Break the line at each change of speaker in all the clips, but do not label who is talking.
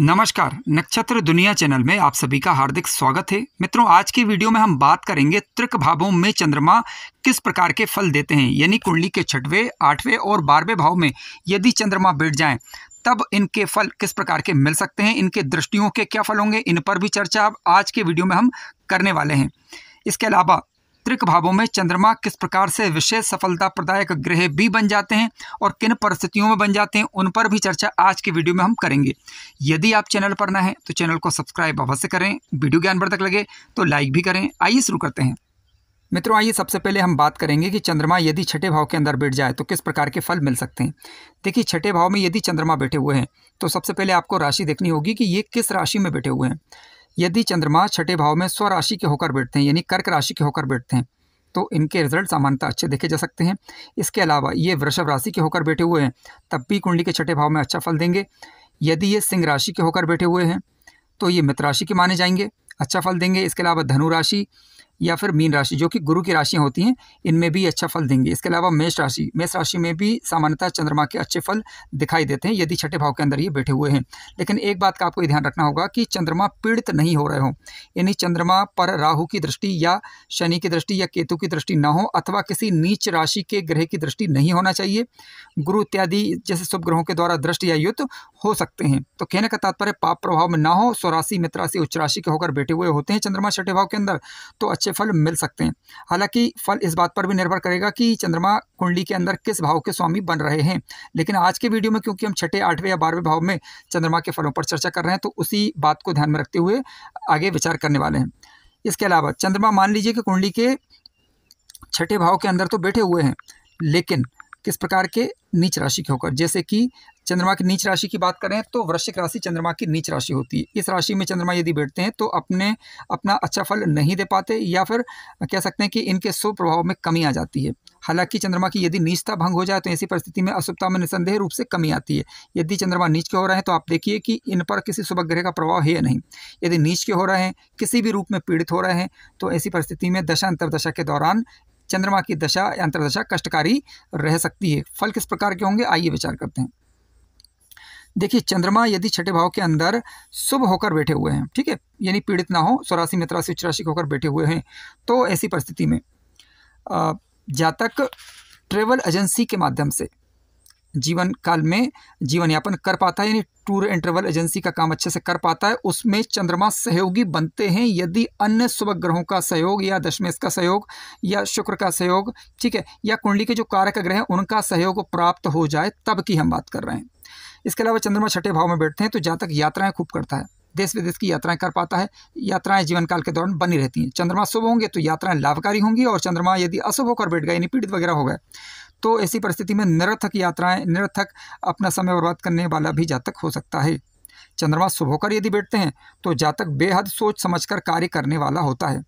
नमस्कार, नक्षत्र दुनिया चैनल में आप सभी का हार्दिक स्वागत है। मित्रों, आज की वीडियो में हम बात करेंगे त्रिक भावों में चंद्रमा किस प्रकार के फल देते हैं, यानी कुंडली के 6वें, 8वें और 12वें भाव में यदि चंद्रमा बैठ जाएं तब इनके फल किस प्रकार के मिल सकते हैं, इनके दृष्टियों के क्या फल होंगे, इन पर भी चर्चा अब आज के वीडियो में हम करने वाले हैं। इसके अलावा त्रिक भावों में चंद्रमा किस प्रकार से विशेष सफलता प्रदायक ग्रह भी बन जाते हैं और किन परिस्थितियों में बन जाते हैं, उन पर भी चर्चा आज की वीडियो में हम करेंगे। यदि आप चैनल पर नए हैं तो चैनल को सब्सक्राइब अवश्य करें, वीडियो ज्ञानवर्धक लगे तो लाइक भी करें। आइए शुरू करते हैं। मित्रों, आइए सबसे पहले हम बात करेंगे कि चंद्रमा यदि छठे भाव के अंदर बैठ जाए तो किस प्रकार के फल मिल सकते हैं। देखिए, छठे भाव में यदि चंद्रमा बैठे हुए हैं तो सबसे पहले आपको राशि देखनी होगी कि ये किस राशि में बैठे हुए हैं। यदि चंद्रमा छठे भाव में स्वराशि के होकर बैठते हैं, यानी कर्क राशि के होकर बैठते हैं, तो इनके रिजल्ट सामान्यतः अच्छे देखे जा सकते हैं। इसके अलावा ये वृषभ राशि के होकर बैठे हुए हैं तब भी कुंडली के छठे भाव में अच्छा फल देंगे। यदि ये सिंह राशि के होकर बैठे हुए हैं तो ये मित्र राशि के माने जाएंगे, अच्छा फल देंगे। इसके अलावा धनु राशि या फिर मीन राशि, जो कि गुरु की राशियाँ होती हैं, इनमें भी अच्छा फल देंगे। इसके अलावा मेष राशि में भी सामान्यतः चंद्रमा के अच्छे फल दिखाई देते हैं यदि छठे भाव के अंदर ये बैठे हुए हैं। लेकिन एक बात का आपको ध्यान रखना होगा कि चंद्रमा पीड़ित नहीं हो रहे हों, यानी चंद्रमा पर राहु की दृष्टि या शनि की दृष्टि या केतु की दृष्टि न हो, अथवा किसी नीच राशि के ग्रह की दृष्टि नहीं होना चाहिए। गुरु इत्यादि जैसे शुभ ग्रहों के द्वारा दृष्टि या युद्ध हो सकते हैं। तो कहने का तात्पर्य पाप प्रभाव में ना हो, स्वराशि, मित्र राशि, उच्च राशि के होकर बैठे हुए होते हैं चंद्रमा छठे भाव के अंदर, तो अच्छे फल मिल सकते हैं। हालांकि फल इस बात पर भी निर्भर करेगा कि चंद्रमा कुंडली के अंदर किस भाव के स्वामी बन रहे हैं। लेकिन आज के वीडियो में क्योंकि हम छठे, 8वें या 12वें भाव में चंद्रमा के फलों पर चर्चा कर रहे हैं, तो उसी बात को ध्यान में रखते हुए आगे विचार करने वाले हैं। इसके अलावा चंद्रमा मान लीजिए कि कुंडली के छठे भाव के अंदर तो बैठे हुए हैं, लेकिन किस प्रकार के, नीच राशि के होकर। जैसे कि चंद्रमा की नीच राशि की बात करें तो वृश्चिक राशि चंद्रमा की नीच राशि होती है। इस राशि में चंद्रमा यदि बैठते हैं तो अपना अच्छा फल नहीं दे पाते, या फिर कह सकते हैं कि इनके शुभ प्रभाव में कमी आ जाती है। हालांकि चंद्रमा की यदि नीचता भंग हो जाए तो ऐसी परिस्थिति में अशुभता में निसंदेह रूप से कमी आती है। यदि चंद्रमा नीच के हो रहे हैं तो आप देखिए कि इन पर किसी शुभ ग्रह का प्रभाव है या नहीं। यदि नीच के हो रहे हैं, किसी भी रूप में पीड़ित हो रहे हैं, तो ऐसी परिस्थिति में दशा अंतर्दशा के दौरान चंद्रमा की दशा या अंतर्दशा कष्टकारी रह सकती है। फल किस प्रकार के होंगे, आइए विचार करते हैं। देखिए, चंद्रमा यदि छठे भाव के अंदर शुभ होकर बैठे हुए हैं, ठीक है, यानी पीड़ित ना हो, स्वराशि, मित्र राशि, उच्च राशि होकर बैठे हुए हैं, तो ऐसी परिस्थिति में जातक ट्रेवल एजेंसी के माध्यम से जीवन काल में जीवन यापन कर पाता है, यानी टूर एंड ट्रेवल एजेंसी का काम अच्छे से कर पाता है। उसमें चंद्रमा सहयोगी बनते हैं यदि अन्य शुभ ग्रहों का सहयोग या दशमेश का सहयोग या शुक्र का सहयोग, ठीक है, या कुंडली के जो कारक ग्रह हैं उनका सहयोग प्राप्त हो जाए, तब की हम बात कर रहे हैं। इसके अलावा चंद्रमा छठे भाव में बैठते हैं तो जातक यात्राएं खूब करता है, देश विदेश की यात्राएं कर पाता है। यात्राएं जीवन काल के दौरान बनी रहती हैं। चंद्रमा शुभ होंगे तो यात्राएं लाभकारी होंगी, और चंद्रमा यदि अशुभ होकर बैठ गए, यानी पीड़ित वगैरह हो गए, तो ऐसी परिस्थिति में निरर्थक यात्राएं, निरर्थक अपना समय बर्बाद करने वाला भी जातक हो सकता है। चंद्रमा शुभ होकर यदि बैठते हैं तो जातक बेहद सोच समझकर कार्य करने वाला होता है।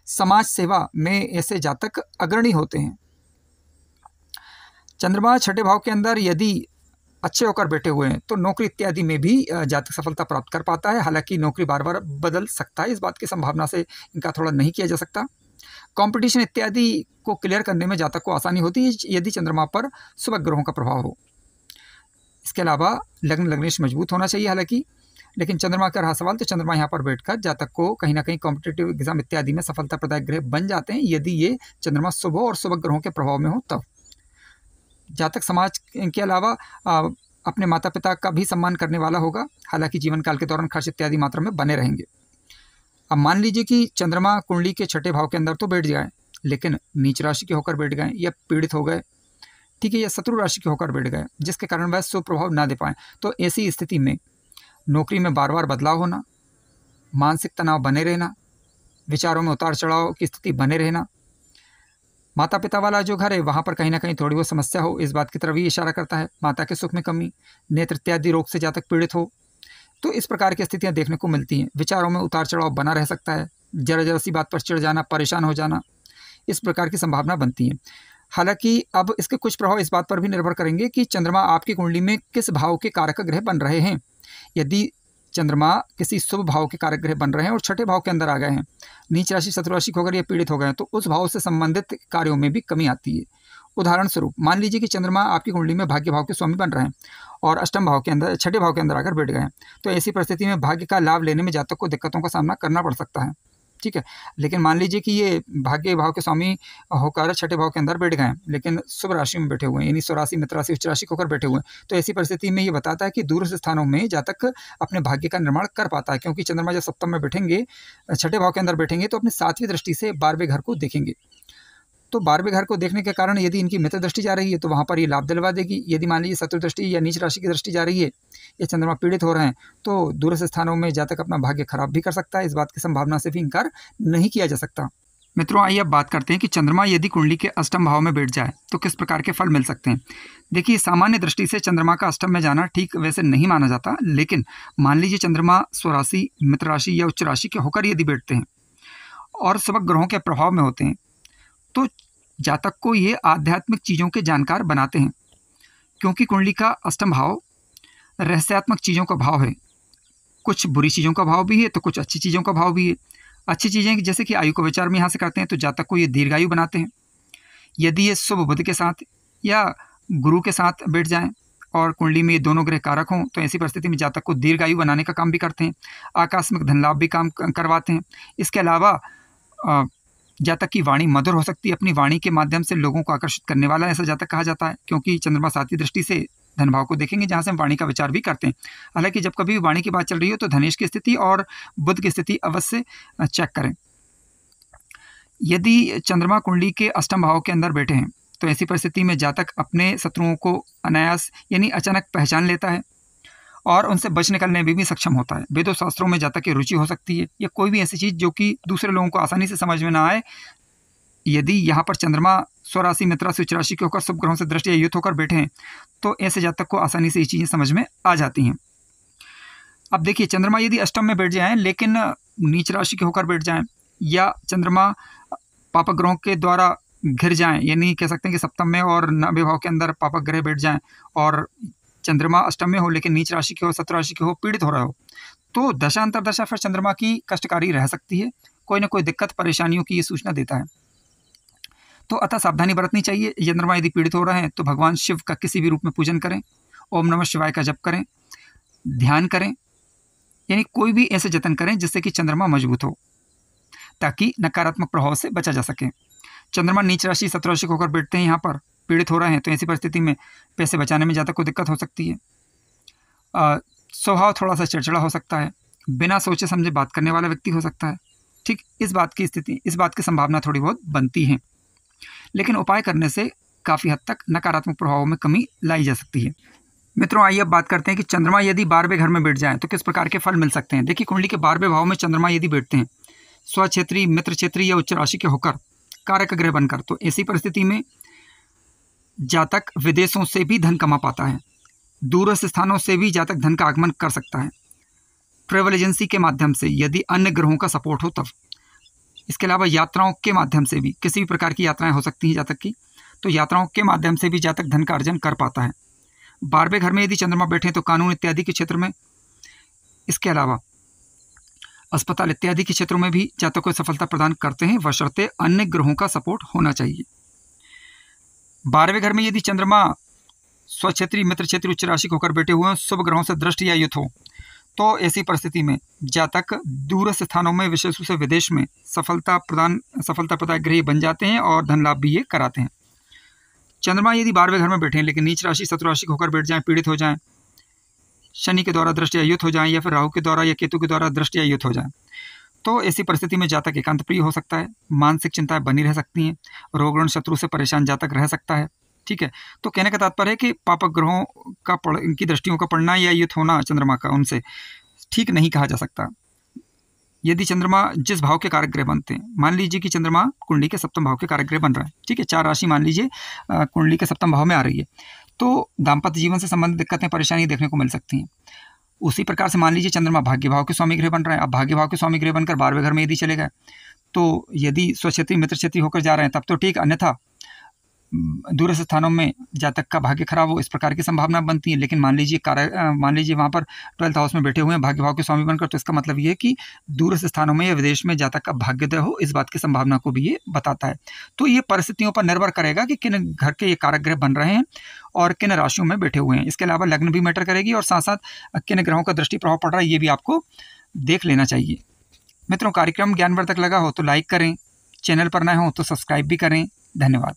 समाज सेवा में ऐसे जातक अग्रणी होते हैं। चंद्रमा छठे भाव के अंदर यदि अच्छे होकर बैठे हुए हैं तो नौकरी इत्यादि में भी जातक सफलता प्राप्त कर पाता है। हालांकि नौकरी बार बार बदल सकता है, इस बात की संभावना से इनका थोड़ा नहीं किया जा सकता। कंपटीशन इत्यादि को क्लियर करने में जातक को आसानी होती है यदि चंद्रमा पर शुभ ग्रहों का प्रभाव हो। इसके अलावा लग्न लग्नेश मजबूत होना चाहिए हालांकि, लेकिन चंद्रमा का रहा सवाल तो चंद्रमा यहाँ पर बैठकर जातक को कहीं ना कहीं कॉम्पिटेटिव एग्जाम इत्यादि में सफलता प्रदायक ग्रह बन जाते हैं यदि ये चंद्रमा शुभ हो और शुभ ग्रहों के प्रभाव में हो तब। जातक समाज के अलावा अपने माता पिता का भी सम्मान करने वाला होगा। हालांकि जीवन काल के दौरान खर्च इत्यादि मात्रा में बने रहेंगे। अब मान लीजिए कि चंद्रमा कुंडली के छठे भाव के अंदर तो बैठ जाए, लेकिन नीच राशि के होकर बैठ गए, या पीड़ित हो गए, ठीक है, या शत्रु राशि के होकर बैठ गए, जिसके कारण वह शुभ प्रभाव ना दे पाए, तो ऐसी स्थिति में नौकरी में बार बार बदलाव होना, मानसिक तनाव बने रहना, विचारों में उतार चढ़ाव की स्थिति बने रहना, माता पिता वाला जो घर है वहाँ पर कहीं ना कहीं थोड़ी बहुत समस्या हो, इस बात की तरफ ही इशारा करता है। माता के सुख में कमी, नेत्र इत्यादि रोग से जातक पीड़ित हो, तो इस प्रकार की स्थितियां देखने को मिलती हैं। विचारों में उतार चढ़ाव बना रह सकता है, जरा सी बात पर चिढ़ जाना, परेशान हो जाना, इस प्रकार की संभावना बनती है। हालांकि अब इसके कुछ प्रभाव इस बात पर भी निर्भर करेंगे कि चंद्रमा आपकी कुंडली में किस भाव के कारक ग्रह बन रहे हैं। यदि चंद्रमा किसी शुभ भाव के कारक ग्रह बन रहे हैं और छठे भाव के अंदर आ गए हैं, नीच राशि, शत्रु राशि होकर ये पीड़ित हो गए हैं, तो उस भाव से संबंधित कार्यों में भी कमी आती है। उदाहरण स्वरूप मान लीजिए कि चंद्रमा आपकी कुंडली में भाग्य भाव के स्वामी बन रहे हैं और अष्टम भाव के अंदर, छठे भाव के अंदर आकर बैठ गए हैं, तो ऐसी परिस्थिति में भाग्य का लाभ लेने में जातक को दिक्कतों का सामना करना पड़ सकता है। ठीक है, लेकिन मान लीजिए कि ये भाग्य भाव के स्वामी होकर छठे भाव के अंदर बैठ गए हैं, लेकिन शुभ राशि में बैठे हुए हैं, यानी स्वराशि, मित्र राशि, उच्च राशि होकर बैठे हुए हैं, तो ऐसी परिस्थिति में ये बताता है कि दूरस्थ स्थानों में जातक अपने भाग्य का निर्माण कर पाता है, क्योंकि चंद्रमा जब सप्तम में बैठेंगे, छठे भाव के अंदर बैठेंगे, तो अपनी 7वीं दृष्टि से 12वें घर को देखेंगे। तो 12वें घर को देखने के कारण यदि इनकी मित्र दृष्टि जा रही है तो वहाँ पर ये लाभ दिलवा देगी। यदि मान लीजिए शत्रु दृष्टि या नीच राशि की दृष्टि जा रही है, ये चंद्रमा पीड़ित हो रहे हैं, तो दूरस्थ स्थानों में जातक अपना भाग्य खराब भी कर सकता है। इस बात की संभावना से भी इनकार नहीं किया जा सकता। मित्रों, आइए अब बात करते हैं कि चंद्रमा यदि कुंडली के अष्टम भाव में बैठ जाए तो किस प्रकार के फल मिल सकते हैं। देखिए, सामान्य दृष्टि से चंद्रमा का अष्टम में जाना ठीक वैसे नहीं माना जाता, लेकिन मान लीजिए चंद्रमा स्वराशि, मित्र राशि या उच्च राशि के होकर यदि बैठते हैं और सब ग्रहों के प्रभाव में होते हैं, तो जातक को ये आध्यात्मिक चीज़ों के जानकार बनाते हैं, क्योंकि कुंडली का अष्टम भाव रहस्यात्मक चीज़ों का भाव है। कुछ बुरी चीज़ों का भाव भी है तो कुछ अच्छी चीज़ों का भाव भी है। अच्छी चीज़ें जैसे कि आयु को विचार में यहाँ से करते हैं तो जातक को ये दीर्घायु बनाते हैं। यदि ये शुभ बुध के साथ या गुरु के साथ बैठ जाएं और कुंडली में ये दोनों ग्रह कारक हों, तो ऐसी परिस्थिति में जातक को दीर्घायु बनाने का काम भी करते हैं, आकस्मिक धन लाभ भी काम करवाते हैं। इसके अलावा जातक की वाणी मधुर हो सकती है, अपनी वाणी के माध्यम से लोगों को आकर्षित करने वाला ऐसा जातक कहा जाता है, क्योंकि चंद्रमा 7वीं दृष्टि से धन भाव को देखेंगे, जहाँ से हम वाणी का विचार भी करते हैं। हालांकि जब कभी वाणी की बात चल रही हो तो धनेश की स्थिति और बुध की स्थिति अवश्य चेक करें। यदि चंद्रमा कुंडली के अष्टम भाव के अंदर बैठे हैं तो ऐसी परिस्थिति में जातक अपने शत्रुओं को अनायास यानी अचानक पहचान लेता है और उनसे बच निकलने में भी सक्षम होता है। वेदों शास्त्रों में जातक की रुचि हो सकती है या कोई भी ऐसी चीज़ जो कि दूसरे लोगों को आसानी से समझ में ना आए। यदि यहाँ पर चंद्रमा स्वराशि, मित्र राशि, उच्च राशि के होकर शुभ ग्रहों से दृष्टि या युक्त होकर बैठे हैं तो ऐसे जातक को आसानी से ये चीज़ें समझ में आ जाती हैं। अब देखिए, चंद्रमा यदि अष्टम में बैठ जाएं लेकिन नीच राशि के होकर बैठ जाएं, या चंद्रमा पापक ग्रहों के द्वारा घिर जाएं, यानी कह सकते हैं कि सप्तम में और नवें भाव के अंदर पापक ग्रह बैठ जाएं और चंद्रमा अष्टम में हो लेकिन नीच राशि के हो, शत्रु राशि के हो, पीड़ित हो रहा हो, तो दशा अंतरदशा फिर चंद्रमा की कष्टकारी रह सकती है। कोई ना कोई दिक्कत, परेशानियों की ये सूचना देता है। तो अतः सावधानी बरतनी चाहिए। चंद्रमा यदि पीड़ित हो रहे हैं तो भगवान शिव का किसी भी रूप में पूजन करें, ओम नमः शिवाय का जप करें, ध्यान करें, यानी कोई भी ऐसे जतन करें जिससे कि चंद्रमा मजबूत हो, ताकि नकारात्मक प्रभाव से बचा जा सके। चंद्रमा नीच राशि, शत्रु राशि होकर बैठते हैं, यहाँ पर पीड़ित हो रहे हैं, तो ऐसी परिस्थिति में पैसे बचाने में जातक को दिक्कत हो सकती है। स्वभाव थोड़ा सा चिड़चिड़ा हो सकता है, बिना सोचे समझे बात करने वाला व्यक्ति हो सकता है। ठीक, इस बात की संभावना थोड़ी बहुत बनती है, लेकिन उपाय करने से काफ़ी हद तक नकारात्मक प्रभावों में कमी लाई जा सकती है। मित्रों, आइए अब बात करते हैं कि चंद्रमा यदि 12वें घर में बैठ जाएं तो किस प्रकार के फल मिल सकते हैं। देखिए, कुंडली के 12वें भाव में चंद्रमा यदि बैठते हैं स्वक्षेत्री, मित्र क्षेत्री या उच्च राशि के होकर कारक ग्रह बनकर, तो ऐसी परिस्थिति में जातक विदेशों से भी धन कमा पाता है, दूरस्थ स्थानों से भी जातक धन का आगमन कर सकता है, ट्रेवल एजेंसी के माध्यम से यदि अन्य ग्रहों का सपोर्ट हो तब। इसके अलावा यात्राओं के माध्यम से भी, किसी भी प्रकार की यात्राएं हो सकती हैं जातक की, तो यात्राओं के माध्यम से भी जातक धन का अर्जन कर पाता है। 12वें घर में यदि चंद्रमा बैठे तो कानून इत्यादि के क्षेत्र में, इसके अलावा अस्पताल इत्यादि के क्षेत्रों में भी जातक को सफलता प्रदान करते हैं, बशर्ते अन्य ग्रहों का सपोर्ट होना चाहिए। 12वें घर में यदि चंद्रमा स्वक्षेत्री, मित्र क्षेत्री, उच्च राशि होकर बैठे हुए हैं, शुभ ग्रहों से दृष्टि या युत हो, तो ऐसी परिस्थिति में जातक दूरस्थ स्थानों में, विशेष रूप से विदेश में सफलता प्रदायक ग्रही बन जाते हैं और धन लाभ भी ये कराते हैं। चंद्रमा यदि 12वें घर में बैठे हैं लेकिन नीच राशि, शत्रु राशि होकर बैठ जाएं, पीड़ित हो जाएं, शनि के द्वारा दृष्टि या युत हो जाएं, या फिर राहु के द्वारा या केतु के द्वारा दृष्टि या युत हो जाएं, तो ऐसी परिस्थिति में जातक एकांत प्रिय हो सकता है, मानसिक चिंताएं बनी रह सकती हैं, रोग ऋण शत्रु से परेशान जातक रह सकता है। ठीक है, तो कहने का तात्पर्य है कि पापक ग्रहों का इनकी दृष्टियों का पड़ना या युत होना चंद्रमा का उनसे ठीक नहीं कहा जा सकता। यदि चंद्रमा जिस भाव के कारक ग्रह बनते हैं, मान लीजिए कि चंद्रमा कुंडली के सप्तम भाव के कारक ग्रह बन रहा है, ठीक है, 4 राशि मान लीजिए कुंडली के सप्तम भाव में आ रही है, तो दाम्पत्य जीवन से संबंधित दिक्कतें, परेशानी देखने को मिल सकती हैं। उसी प्रकार से मान लीजिए चंद्रमा भाग्य भाव के स्वामी ग्रह बन रहे हैं। अब भाग्य भाव के स्वामी ग्रह बनकर 12वें घर में यदि चले गए, तो यदि स्वक्षेत्री, मित्र क्षेत्री होकर जा रहे हैं तब तो ठीक, अन्यथा दूरस्थ स्थानों में जातक का भाग्य खराब हो, इस प्रकार की संभावना बनती है। लेकिन मान लीजिए वहाँ पर 12th हाउस में बैठे हुए हैं भाग्य भाव के स्वामी बनकर, तो इसका मतलब ये है कि दूरस्थ स्थानों में या विदेश में जातक का भाग्योदय हो, इस बात की संभावना को भी ये बताता है। तो ये परिस्थितियों पर निर्भर करेगा कि किन घर के ये कारक ग्रह बन रहे हैं और किन राशियों में बैठे हुए हैं। इसके अलावा लग्न भी मैटर करेगी और साथ साथ किन ग्रहों का दृष्टि प्रभाव पड़ रहा है ये भी आपको देख लेना चाहिए। मित्रों, कार्यक्रम ज्ञानवर्धक लगा हो तो लाइक करें, चैनल पर नए हो तो सब्सक्राइब भी करें। धन्यवाद।